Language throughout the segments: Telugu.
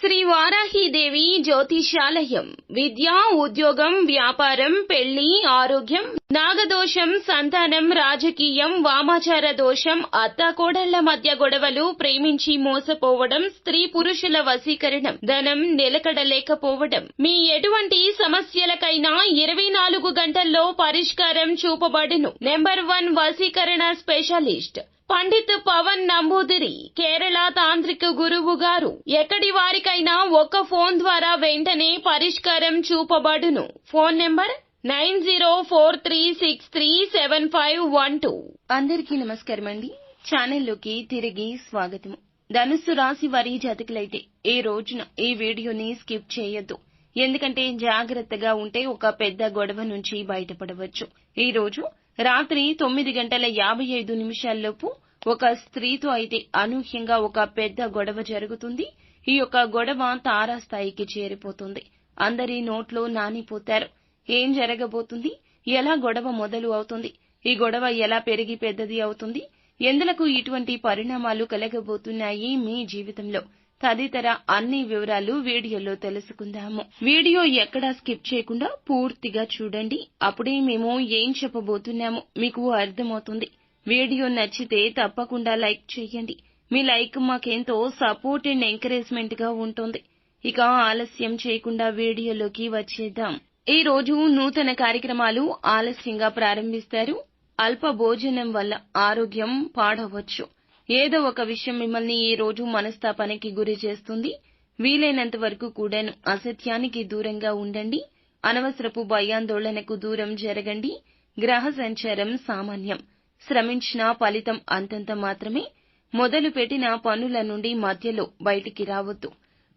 శ్రీ వారాహీదేవి జ్యోతిషాలయం. విద్య, ఉద్యోగం, వ్యాపారం, పెళ్లి, ఆరోగ్యం, నాగదోషం, సంతానం, రాజకీయం, వామాచార దోషం, అత్తాకోడళ్ల మధ్య గొడవలు, ప్రేమించి మోసపోవడం, స్త్రీ పురుషుల వశీకరణం, ధనం నిలకడలేకపోవడం, మీ ఎటువంటి సమస్యలకైనా 24 గంటల్లో పరిష్కారం చూపబడును. నెంబర్ 1 వశీకరణ స్పెషలిస్ట్ పండిత్ పవన్ నంబూదిరి, కేరళ తాంత్రిక గురువు గారు. ఎక్కడి వారికైనా ఒక్క ఫోన్ ద్వారా వెంటనే పరిష్కారం చూపబడును. Phone number 9043637512. అందరికీ నమస్కారం అండి. ఛానల్లోకి తిరిగి స్వాగతం. ధనుస్సు రాశి వారి జాతకులైతే ఈ రోజున ఈ వీడియోని స్కిప్ చేయొద్దు. ఎందుకంటే జాగ్రత్తగా ఉంటే ఒక పెద్ద గొడవ నుంచి బయటపడవచ్చు. ఈ రోజు రాత్రి 9:55 ఒక స్త్రీతో అయితే అనూహ్యంగా ఒక పెద్ద గొడవ జరుగుతుంది. ఈ యొక్క గొడవ తారాస్థాయికి చేరిపోతుంది. అందరి నోట్లో నానిపోతారు. ఏం జరగబోతుంది? ఎలా గొడవ మొదలు అవుతుంది? ఈ గొడవ ఎలా పెరిగి పెద్దది అవుతుంది? ఎందులకు ఇటువంటి పరిణామాలు కలగబోతున్నాయి మీ జీవితంలో? తదితర అన్ని వివరాలు వీడియోలో తెలుసుకుందాము. వీడియో ఎక్కడా స్కిప్ చేయకుండా పూర్తిగా చూడండి. అప్పుడే మేము ఏం చెప్పబోతున్నామో మీకు అర్థమవుతుంది. వీడియో నచ్చితే తప్పకుండా లైక్ చేయండి. మీ లైక్ మాకెంతో సపోర్ట్ అండ్ ఎంకరేజ్మెంట్ గా ఉంటుంది. ఇక ఆలస్యం చేయకుండా వీడియోలోకి వచ్చేద్దాం. ఈ రోజు నూతన కార్యక్రమాలు ఆలస్యంగా ప్రారంభిస్తారు. అల్ప భోజనం వల్ల ఆరోగ్యం పాడవచ్చు. ఏదో ఒక విషయం మిమ్మల్ని ఈ రోజు మనస్తాపానికి గురి చేస్తుంది. వీలైనంత వరకు కూడాను అసత్యానికి దూరంగా ఉండండి. అనవసరపు భయాందోళనకు దూరం జరగండి. గ్రహ సంచారం సామాన్యం. శ్రమించిన ఫలితం అంతంత మాత్రమే. మొదలు పెట్టిన పనుల నుండి మధ్యలో బయటికి రావద్దు.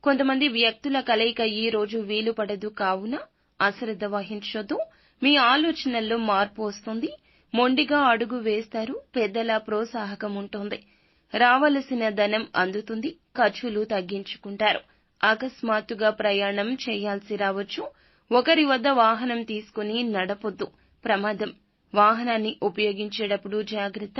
కొంతమంది వ్యక్తుల కలయిక ఈ రోజు వీలు పడదు. కావున అశ్రద్ధ వహించొద్దు. మీ ఆలోచనల్లో మార్పు వస్తుంది. మొండిగా అడుగు వేస్తారు. పెద్దల ప్రోత్సాహకం ఉంటుంది. రావలసిన ధనం అందుతుంది. ఖర్చులు తగ్గించుకుంటారు. అకస్మాత్తుగా ప్రయాణం చేయాల్సి రావచ్చు. ఒకరి వద్ద వాహనం తీసుకుని నడపొద్దు. ప్రమాదం. వాహనాన్ని ఉపయోగించేటప్పుడు జాగ్రత్త.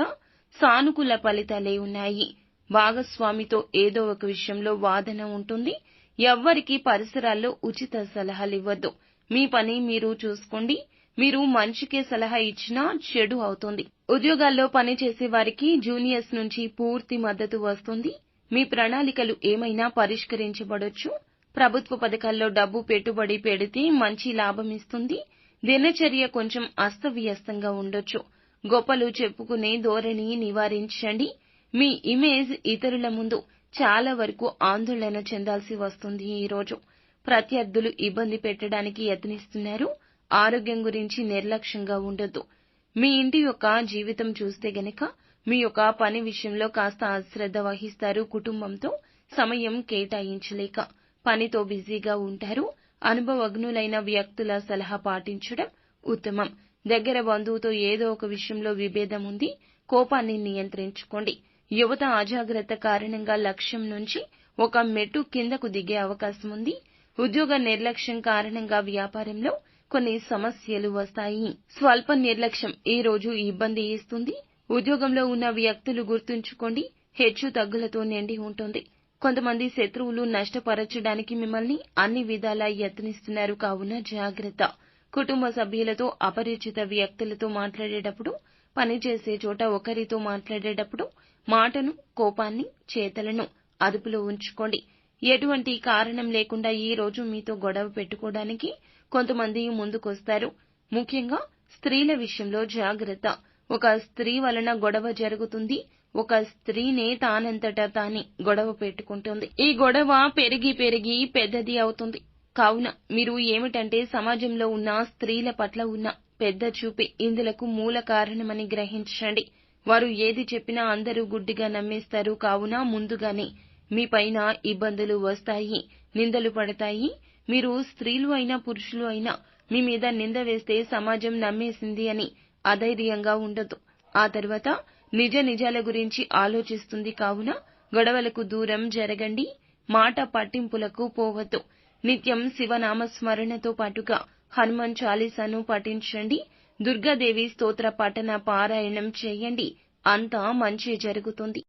సానుకూల ఫలితాలే ఉన్నాయి. భాగస్వామితో ఏదో ఒక విషయంలో వాదన ఉంటుంది. ఎవ్వరికీ పరిసరాల్లో ఉచిత సలహాలివ్వద్దు. మీ పని మీరు చూసుకోండి. మీరు మంచికే సలహా ఇచ్చినా చెడు అవుతుంది. ఉద్యోగాల్లో పనిచేసే వారికి జూనియర్స్ నుంచి పూర్తి మద్దతు వస్తుంది. మీ ప్రణాళికలు ఏమైనా పరిష్కరించబడొచ్చు. ప్రభుత్వ పథకాల్లో డబ్బు పెట్టుబడి పెడితే మంచి లాభమిస్తుంది. దినచర్య కొంచెం అస్తవ్యస్తంగా ఉండొచ్చు. గొప్పలు చెప్పుకునే ధోరణి నివారించండి. మీ ఇమేజ్ ఇతరుల ముందు చాలా వరకు ఆందోళన చెందాల్సి వస్తుంది. ఈ రోజు ప్రత్యర్థులు ఇబ్బంది పెట్టడానికి యత్నిస్తున్నారు. ఆరోగ్యం గురించి నిర్లక్ష్యంగా ఉండొద్దు. మీ ఇంటి యొక్క జీవితం చూస్తే గనక మీ యొక్క పని విషయంలో కాస్త అశ్రద్ధ వహిస్తారు. కుటుంబంతో సమయం కేటాయించలేక పనితో బిజీగా ఉంటారు. అనుభవజ్ఞులైన వ్యక్తుల సలహా పాటించడం ఉత్తమం. దగ్గర బంధువుతో ఏదో ఒక విషయంలో విభేదం ఉంది. కోపాన్ని నియంత్రించుకోండి. యువత అజాగ్రత్త కారణంగా లక్ష్యం నుంచి ఒక మెట్టు కిందకు దిగే అవకాశం ఉంది. ఉద్యోగ నిర్లక్ష్యం కారణంగా వ్యాపారంలో కొన్ని సమస్యలు వస్తాయి. స్వల్ప నిర్లక్ష్యం ఈ రోజు ఇబ్బంది ఇస్తుంది. ఉద్యోగంలో ఉన్న వ్యక్తులు గుర్తుంచుకోండి. హెచ్చు తగ్గులతో నిండి ఉంటుంది. కొంతమంది శత్రువులు నష్టపరచడానికి మిమ్మల్ని అన్ని విధాలా యత్నిస్తున్నారు. కావున జాగ్రత్త. కుటుంబ సభ్యులతో అపరిచిత వ్యక్తులతో మాట్లాడేటప్పుడు, పనిచేసే చోట ఒకరితో మాట్లాడేటప్పుడు మాటను, కోపాన్ని, చేతలను అదుపులో ఉంచుకోండి. ఎటువంటి కారణం లేకుండా ఈ రోజు మీతో గొడవ పెట్టుకోవడానికి కొంతమంది ముందుకొస్తారు. ముఖ్యంగా స్త్రీల విషయంలో జాగ్రత్త. ఒక స్త్రీ వలన గొడవ జరుగుతుంది. ఒక స్త్రీనే తానంతటా తానే గొడవ పెట్టుకుంటుంది. ఈ గొడవ పెరిగి పెరిగి పెద్దది అవుతుంది. కావున మీరు ఏమిటంటే సమాజంలో ఉన్న స్త్రీల పట్ల ఉన్న పెద్ద చూపే ఇందులకు మూల కారణమని గ్రహించండి. వారు ఏది చెప్పినా అందరూ గుడ్డిగా నమ్మేస్తారు. కావున ముందుగానే మీ పైన ఇబ్బందులు వస్తాయి. నిందలు పడతాయి. మీరు స్త్రీలు అయినా పురుషులు అయినా మీ మీద నింద వేస్తే సమాజం నమ్మేసింది అని అధైర్యంగా ఉండొద్దు. ఆ తర్వాత నిజ నిజాల గురించి ఆలోచిస్తుంది. కావున గొడవలకు దూరం జరగండి. మాట పట్టింపులకు పోవద్దు. నిత్యం శివనామస్మరణతో పాటుగా హనుమాన్ చాలీసాను పఠించండి. దుర్గాదేవి స్తోత్ర పఠన పారాయణం చేయండి. అంతా మంచి జరుగుతుంది.